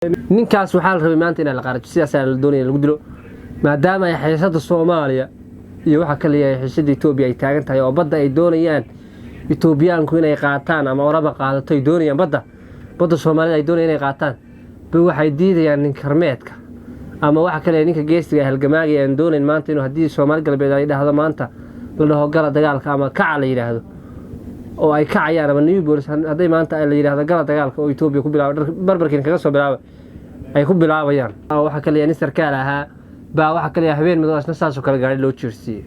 ninkaas waxaa la rabay maanta in la qaarajo sidaas la doonayay lagu dilo maadaama ay xeeshada Soomaaliya iyo waxa kale ay xeeshada Itoobiya ay taagan tahay oo badda ay doonayaan Itoobiyaanku inay qaataan ama Oraba qaadato ay doonayaan badda Soomaaliya ay doonayaan inay qaataan waxay diidayaan nin karmeedka ama waxa kale ninka geestiga halgamaaga aan doonayn maanta inuu hadii Soomaali galbeed ay dhahdo maanta la dhaho gala dagaalka ama kaca la yiraahdo oo ay kacayaan ama new bolis haday maanta la yiraahdo gala dagaalka oo Itoobiya ku bilaabo barbarkiin kaga soo bilaabo ay ku bilaabayaan waxa kale in sarkaal ahaa baa waxa kale habeen madaxna saasoo kala gaari loo jeersiiyay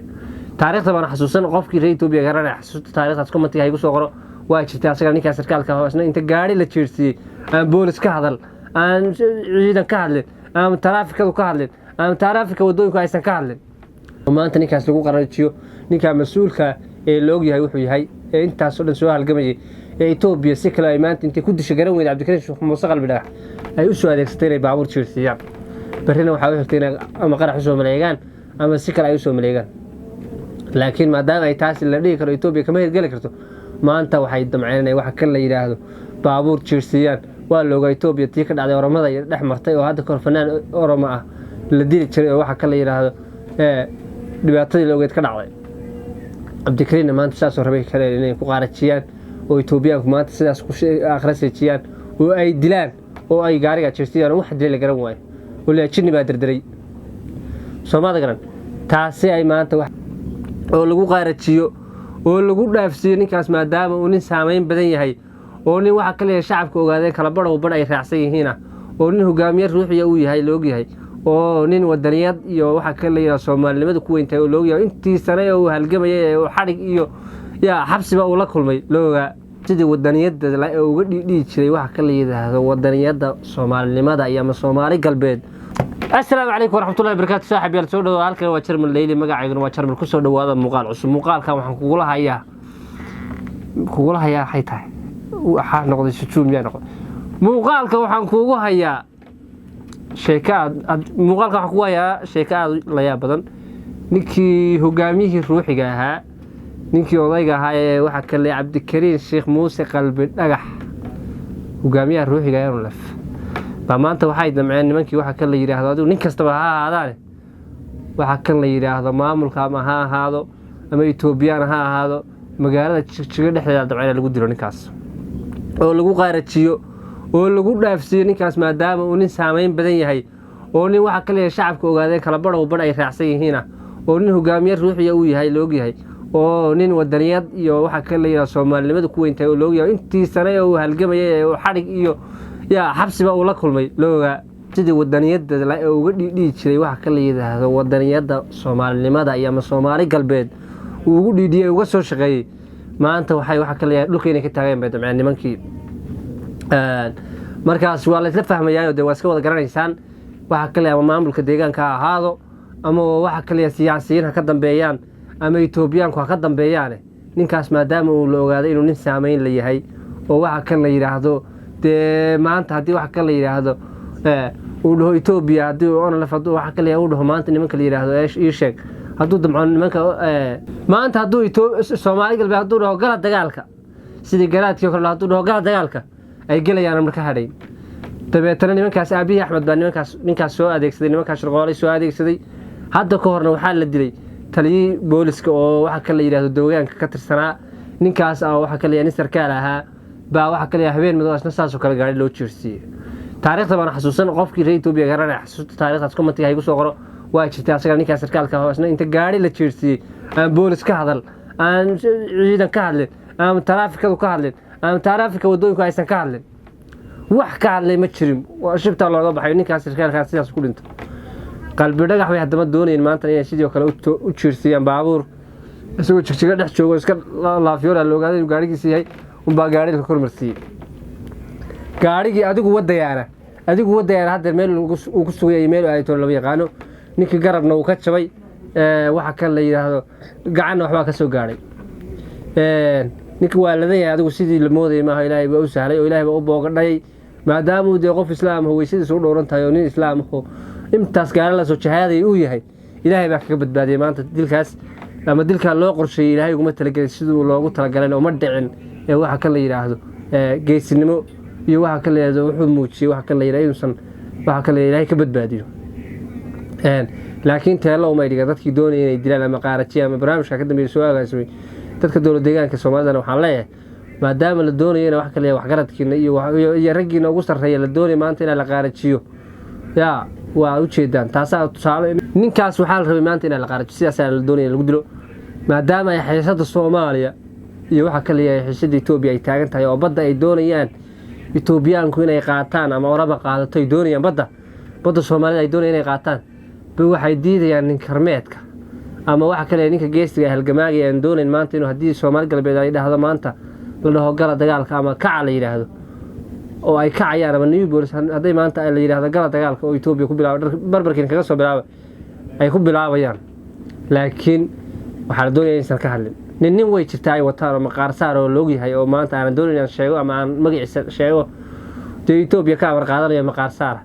taariikhda baan xasuusan qofkii reer Itoobiya garanay xasuusta taariikhdaas commentiga ay ku soo qoro waa jirtay asaga ninka sarkaalka hoosna inta gaari la jeersiiyay aan boolis ka hadal aan ciidan ka hadlin aan taraafikadu ka hadlin aan taraafika wadooyinka aysan ka hadlin maanta ninkaas lagu qarajiyo ninka mas'uulka ee loo yahay wuxuu yahay intaas oo dhan soo halgamayay Itoobiya si kale ay maanta inta ku dishay garan weyn Cabdikariin Sheekh Muuse qalbi dhagax ay u soo adeegsatay inay baabuur jeersiiyaan barina waxa ay xigtay ama qarax soo maleegaan ama si kale ay soo maleegaan laakiin maadaama ay taasi la dhigi karo Itoobiya kama hirgali karto maanta waxay damceen waxa kale la yiraahdo baabuur jeersiiyaan waa looga Itoobiya tii ka dhacday Oromada iyo dhex martay oo hadda kor fanaan Oromo ah la dili jiray oo waxa kale la yiraahdo dhibaatadii loogeed ka dhacday Cabdikariin maanta saas oo rabay kale inay ku qarajiyaan oo Itoobiyaanku maanta sidaas ku akhrisaysiyaan oo ay dilaan oo ay gaariga jeersiiyaan wax dilay garan waay wala jinni baa dirdiray Soomaalida garan taasi ay maanta wax oo lagu qarajiyo oo lagu dhaafsiyo ninkaas maadaama uu nin saameyn badan yahay oo nin waxa kale shacabka ogaadeen kala badhow bad ay raacsan yihiin oo nin hogaamiye ruuxiya uu yahay loo yahay oo nin wadaniyad iyo waxa kale la Soomaalinimada ku weyntahay oo loo yahay intii sano oo halgamayay oo xarig iyo xabsiba uu la kulmay looga sidii wadaniyada la uga dhigi jiray waxa kale yiraahdo wadaniyada Soomaalinimada iyo Soomaali galbeed. السلام عليكم ورحمة الله وبركاته صاحبي يا سودو halkan waa Jarmal Leeyli magacaygu waa Jarmal ku soo dhawaada muuqaal cusub muuqaalkan waxaan kugu lahayaa xaytahay waxa noqday sujuum yaa noqday muuqaalka waxaan kugu hayaa sheekad la yaab badan ninkii hogaamiyihii ruuxiga ahaa ninkii odayga ahaa ee waxa kale Cabdikariin Sheekh Muuse qalbi dhagax hogaamiyaha ruuxiga ee laf maanta waxay damceen nimankii waxa kale la yiraahdo adigu nin kasta ha ahaadaan waxa kale la yiraahdo maamulka ama ha ahaado ama Itoobiyaan ha ahaado magaalada Jigjiga dhexdeeda damceen lagu dilo ninkaas oo lagu qarajiyo oo lagu dhaafsiyo ninkaas maadaama uu nin saameyn badan yahay oo nin waxa kale shacabka ogaadeen kala badhow bad ay raacsan yihiin oo nin hogaamiye ruuxiya uu yahay loo yahay oo nin wadaniyad iyo waxa kale la Soomaalinimada ku weyntahay oo loo yahay intii sano oo halgamayay oo xarig iyo xabsiba uu la kulmay looga sidii wadaniyada la uga dhigi jiray waxa kale la yiraahdo wadaniyada Soomaalinimada iyo Soomaali galbeed uu ugu dhigay uga soo shaqeeyay maanta waxa kale dhulkeena ka taageen bay damceen nimankii markaas waa la isla fahmayay oo waa iska wada garanaysaan waxa kale ama maamulka deegaanka ahaado ama waxa kale siyaasiyiin ka dambeeyaan ama Itoobiyaanku ka dambeeyaan ninkaas maadaama uu la ogaaday inuu nin saameyn la yahay oo waxa kale la yiraahdo maanta hadii waxa kale la yiraahdo uu dhaho Itoobiya hadii oo la fado waxa kale uu dhaho maanta nimanka la yiraahdo ii sheeg haduu damcaan nimanka maanta haduu Soomaali galbeed haduu dhaho gala dagaalka sidii garaadkii kale haduu dhaho gala dagaalka ay galayaan marka hadhay dabeetana nimankaas Abiy Ahmed baa ninkaas soo adeegsaday nimankaas shirqoolay soo adeegsaday hadda ka horna waxa la dilay taliyay booliska oo waxa kale la yiraahdo deegaanka ka tirsanaa ninkaas waxa kale sarkaal ahaa baa waxa kale habeen madaxna saasoo kala gaari loo jeersiiyay taariikhda baan xasuusan qofkii reer Itoobiya garanay xasuusta taariikhdaas commentiga ay ku soo qoro waa jirtay asaga ninka sarkaalka hoosna inta gaari la jeersiiyay aan boolis ka hadal aan ciidan ka hadlin aan taraafikadu ka hadlin aan taraafika wadooyinka aysan ka hadlin wax ka hadlay ma jirin waa shibta looga baxay ninkaas sarkaalka sidaas ku dhintay qalbi dhagax way hadaba doonayeen maanta inay sidoo kale u jeersiiyaan baabuur isagoo Jigjiga dhex joogo iska laafiyoora loo gaaday gaarigiisa yahay baa gaariga ka kormarsiiyay gaarigi adigu wadayaana hadda meel uu ku sugayay meel ay toon laba yaqaano ninka garabna uu ka jabay waxa kale la yiraahdo gacanna waxba ka soo gaaray ninka waa la leeyahay adigu sidii la mooday ma Ilaahay baa u sahlay oo Ilaahay baa u booqday maadaama uu qof islaam ah weeysiis u dhooran tahay oo nin islaam ah intaas gaar la soo jahaaday uu yahay Ilaahay baa ka badbaadiyay maanta dilkaas ama dilka loo qorsheeyay Ilaahay ugu talagalay sidoo loogu talagalay oo ma dhicin waxa kale la yiraahdo geesinimo iyo waxa kale wuxuu muujiyay waxa kale inuusan waxa kale Ilaahay ka badbaadiyo laakiin teelo uma dhiga dadkii doonayay inay dilaan ama qaarajiyaan ama barnaamijka ka dambeeyay soo agaasimay dadka dowlad deegaanka Soomaalida waxaan leeyahay maadaama la doonayo in wax kale wax garadkiina iyo raggiina ugu sarreeya la doonayo maanta in la qaarajiyo yaa waa u jeedaan taasaa tusaale ninkaas waxa la rabay maanta in la qaarajiyo sidaas la doonayo lagu dilo maadaama ay xiisada Soomaaliya iyo waxa kale ay xiisada Itoobiya ay taagan tahay oo badda ay doonayaan Itoobiyaanku inay qaataan ama oraba qaadato ay doonayaan badda Soomaalida ay doonayaan inay qaataan waxay diidayaan nin karmeedka ama waxa kale ninka geestiga halgamaaga aan doonayn maanta inuu hadii Soomaali galbeed ay dhahdo maanta la dhaho gala dagaalka ama kaca la yiraahdo oo ay kacayaan ama new bolis haday maanta la yiraahdo gala dagaalka oo Itoobiya ku bilaabo barbarkiin kaga soo bilaabo ay ku bilaabayaan laakiin waxa la doonayaa in ka hadlin nin way jirtaa ay wataan maqaar saar oo loogu yahay oo maanta aan doonayn sheego ama aan magaciisa sheego Itoobiya ka war qaadanayo maqaar saar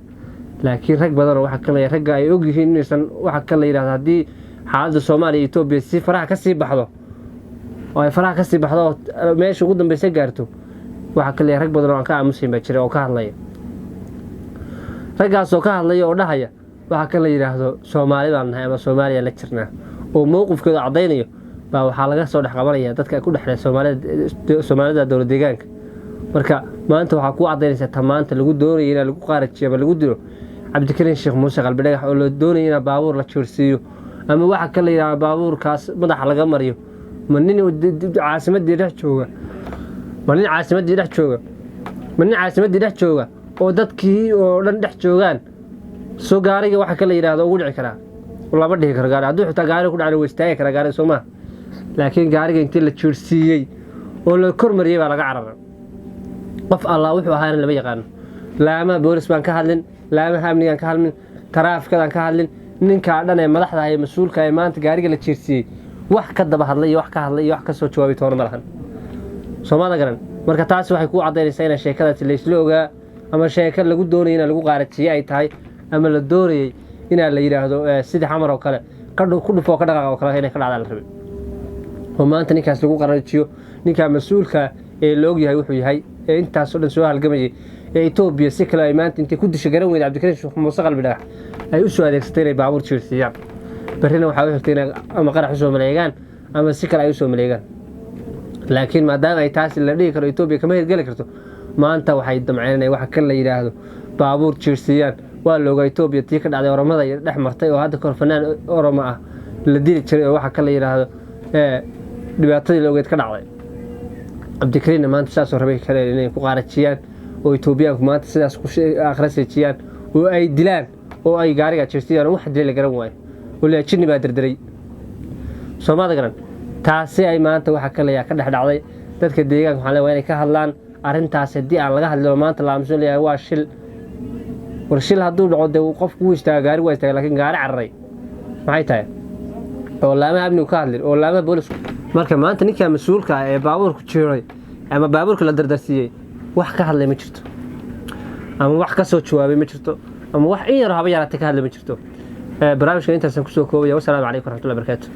laakiin rag badan waxa kale rag ay og yihiin inaysan waxa kale yiraahdo hadii xaaladda Soomaaliya Itoobiya si faraha ka sii baxdo oo ay faraha ka sii baxdo meesha ugu dambeysay gaarto waxa kale rag badan oo ka aamusin ba jiray oo ka hadlaya ragaas oo ka hadlaya oo dhahaya waxa kale yiraahdo Soomaaliya nahay ama Soomaaliya la jirnaa oo mowqifkooda cadeynayo baa waxa laga soo dhaxqabanaya dadka ku dhaxlay Soomaalida dowlad deegaanka marka maanta waxa ku cadeynaysa tamaanta lagu doonayo in lagu qaarajiyo lagu dilo Cabdikariin Sheekh Muuse qalbi dhagax oo la doonayo in baabuur la joorsiyo ama waxa kale yiraahdo baabuurkaas madaxa laga mariyo mannin caasimadii dhex jooga mannin caasimadii dhex jooga oo dadkii oo dhan dhex joogan soo gaariga waxa kale yiraahdo ugu dhici kara laba dhihi karo gaari hadduu xitaa gaari ku dhacay way istaagi kara gaari Soomaa laakiin gaariga intii la joorsiiyay oo la kormariyay baa laga cararay qof Allah wuxuu ahaa in laba yaqaan laama boolis baan ka hadlin laama amnigan ka hadlin taraafikadan ka hadlin ninka dhan ee madaxda ay mas'uulka ay maanta gaariga la jirsiyay wax ka daba hadlay wax ka hadlay wax ka soo jawaabay toona malahan Soomaalida garan marka taas waxay ku cadeynaysaa in sheekadaasi la isla ogaa ama sheekad lagu doonayo in lagu qaarajiyo ay tahay ama la doonayay in la yiraahdo sida xamar oo kale ku dhufo ka dhaqaaq oo kale inay ka dhacdaan la rabay oo maanta ninkaas lagu qaarajiyo ninka mas'uulka ee loo yahay wuxuu yahay intaas oo dhan soo halgamayay Itoobiya si kale ay maanta intii ku dishay garan weyn Cabdikariin Sheekh Muuse qalbi dhagax ay u soo adeegsatay inay baabuur jirsiyaan barina waxa ay xigtay ama qarax soo maleegaan ama si kale ay soo maleegaan laakiin maadaama ay taasi la dhigi karo Itoobiya kama hirgali karto maanta waxay damceen waxa kale la yiraahdo baabuur jirsiyaan waa looga Itoobiya tii ka dhacday Oromada iyo dhex martay oo hadda kor fanaan Oromo ah la dili jiray oo waxa kale la yiraahdo dhibaatadii loogeed ka dhacday Cabdikariin maanta saas oo rabay kale inay ku qaarajiyaan oo Itoobiyaanku maanta sidaas ku akhrisaysiyaan oo ay dilaan oo ay gaariga jirsiyaan wax dilay garan waay oo la jini baa dirdiray Soomaalida garan taasi ay maanta waxa kale ka dhex dhacday dadka deegaanka waxa la inay ka hadlaan arintaas hadii aan laga hadlo maanta la aamusan leeyahay waa shil warshil hadduu dhaco qofku uu istaaga gaari waa istaaga laakiin gaari cararay maxay tahay oo laama amni ka hadlin oo laama boolis marka maanta ninka mas'uulka ah ee baabuurku jiray ama baabuurka la dardarsiiyay wax ka hadlay ma jirto ama wax ka soo jawaabay ma jirto ama wax in yar haba yaraatay ka hadlay ma jirto barnaamijka intaas ku soo koobaya wassalaamu calaykum warahmatullahi wabarakatuh